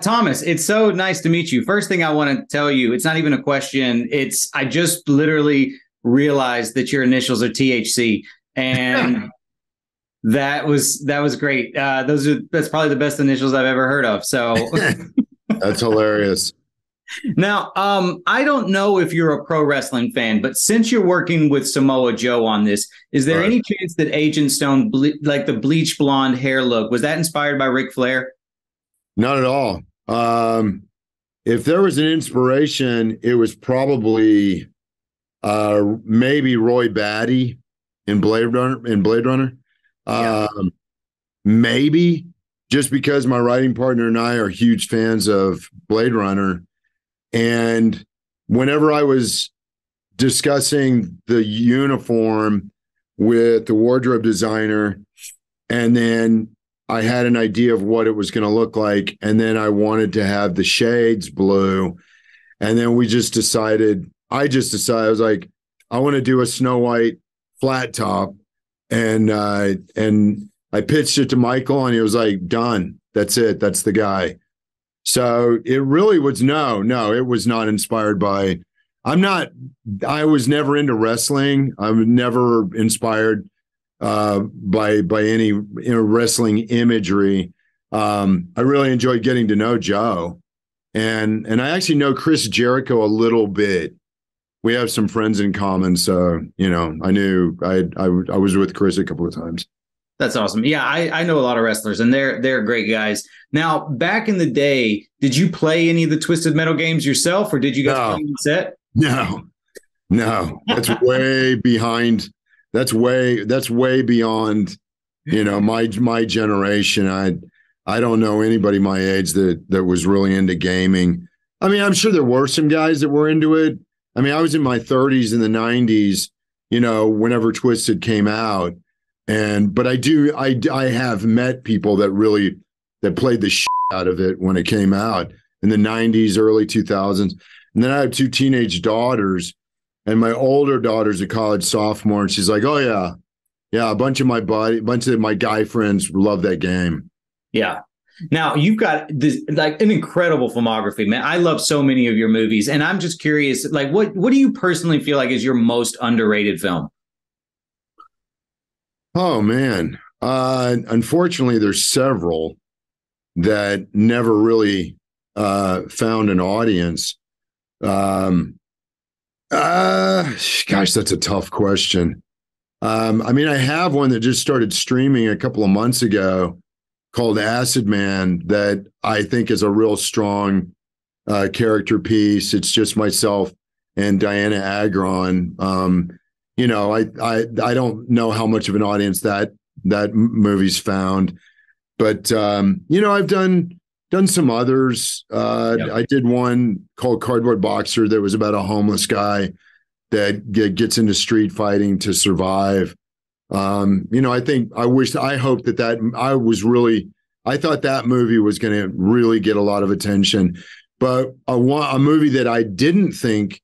Thomas, it's so nice to meet you. First thing I want to tell you, it's not even a question. I just literally realized that your initials are THC, and that was great. That's probably the best initials I've ever heard of. So That's hilarious. now, I don't know if you're a pro wrestling fan, but since you're working with Samoa Joe on this, is there any chance that Agent Stone, like the bleach blonde hair look, was that inspired by Ric Flair? Not at all. If there was an inspiration, it was probably maybe Roy Batty in Blade Runner. Yeah. Maybe just because my writing partner and I are huge fans of Blade Runner. And whenever I was discussing the uniform with the wardrobe designer, and then I had an idea of what it was going to look like, and then I wanted to have the shades blue, and then I just decided, I was like, I want to do a Snow White flat top, and I pitched it to Michael, and he was like, done. That's it. That's the guy. So it really was it was not inspired by. I was never into wrestling. I was never inspired by any wrestling imagery. I really enjoyed getting to know Joe, and I actually know Chris Jericho a little bit. We have some friends in common, so I knew I was with Chris a couple of times. That's awesome. Yeah, I know a lot of wrestlers, and they're great guys. Now, back in the day, did you play any of the Twisted Metal games yourself, or did you guys play on set? No, that's way behind. That's way beyond, my generation. I don't know anybody my age that was really into gaming. I mean, I'm sure there were some guys that were into it. I mean, I was in my 30s in the 90s, whenever Twisted came out. But I have met people that played the shit out of it when it came out in the 90s, early 2000s. And then I have two teenage daughters, and my older daughter's a college sophomore, and she's like, oh yeah, a bunch of my guy friends love that game. Yeah. Now, you've got this like an incredible filmography, man. I love so many of your movies, and I'm just curious, like what do you personally feel like is your most underrated film? Oh man. Unfortunately, there's several that never really found an audience. Gosh, that's a tough question. I mean, I have one that just started streaming a couple of months ago called Acid Man that I think is a real strong character piece. It's just myself and Diana Agron. I don't know how much of an audience that movie's found, but I've done some others. I did one called Cardboard Boxer that was about a homeless guy that gets into street fighting to survive. I thought that movie was going to really get a lot of attention, but a movie that I didn't think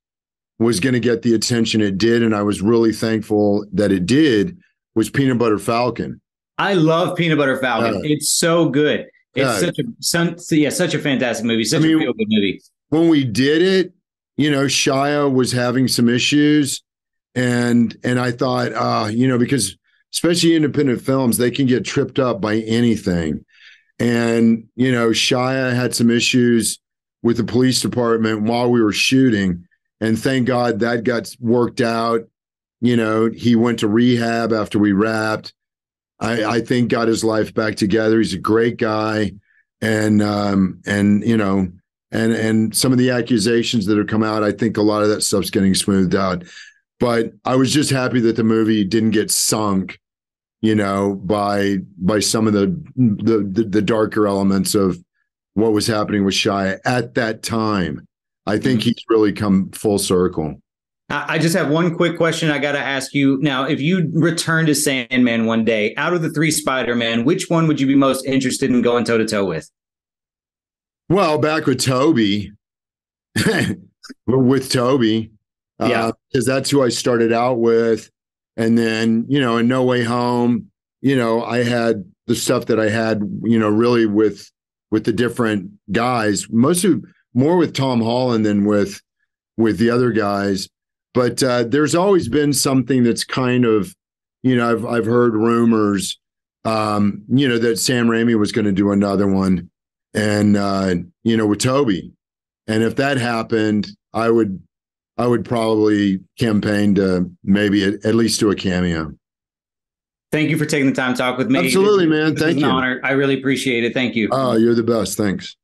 was going to get the attention it did, and I was really thankful that it did, was Peanut Butter Falcon. I love Peanut Butter Falcon. It's so good. It's such a fantastic movie, such a feel-good movie. When we did it, Shia was having some issues, and I thought, because especially independent films, they can get tripped up by anything. And, Shia had some issues with the police department while we were shooting, and thank God that got worked out. He went to rehab after we wrapped. I think got his life back together. He's a great guy. And some of the accusations that have come out, I think a lot of that stuff's getting smoothed out. But I was just happy that the movie didn't get sunk, by some of the darker elements of what was happening with Shia at that time. I think he's really come full circle. I just have one quick question I got to ask you. Now, if you return to Sandman one day, out of the three Spider-Man, which one would you be most interested in going toe-to-toe with? Well, back with Tobey. With Tobey. Because that's who I started out with. And then, in No Way Home, I had the stuff that I had, really with with the different guys, more with Tom Holland than with the other guys. But there's always been something that's kind of, I've heard rumors, that Sam Raimi was going to do another one, and with Tobey. And if that happened, I would probably campaign to maybe at least do a cameo. Thank you for taking the time to talk with me. Absolutely, man. Thank you. It's an honor. I really appreciate it. Thank you. Oh, you're the best. Thanks.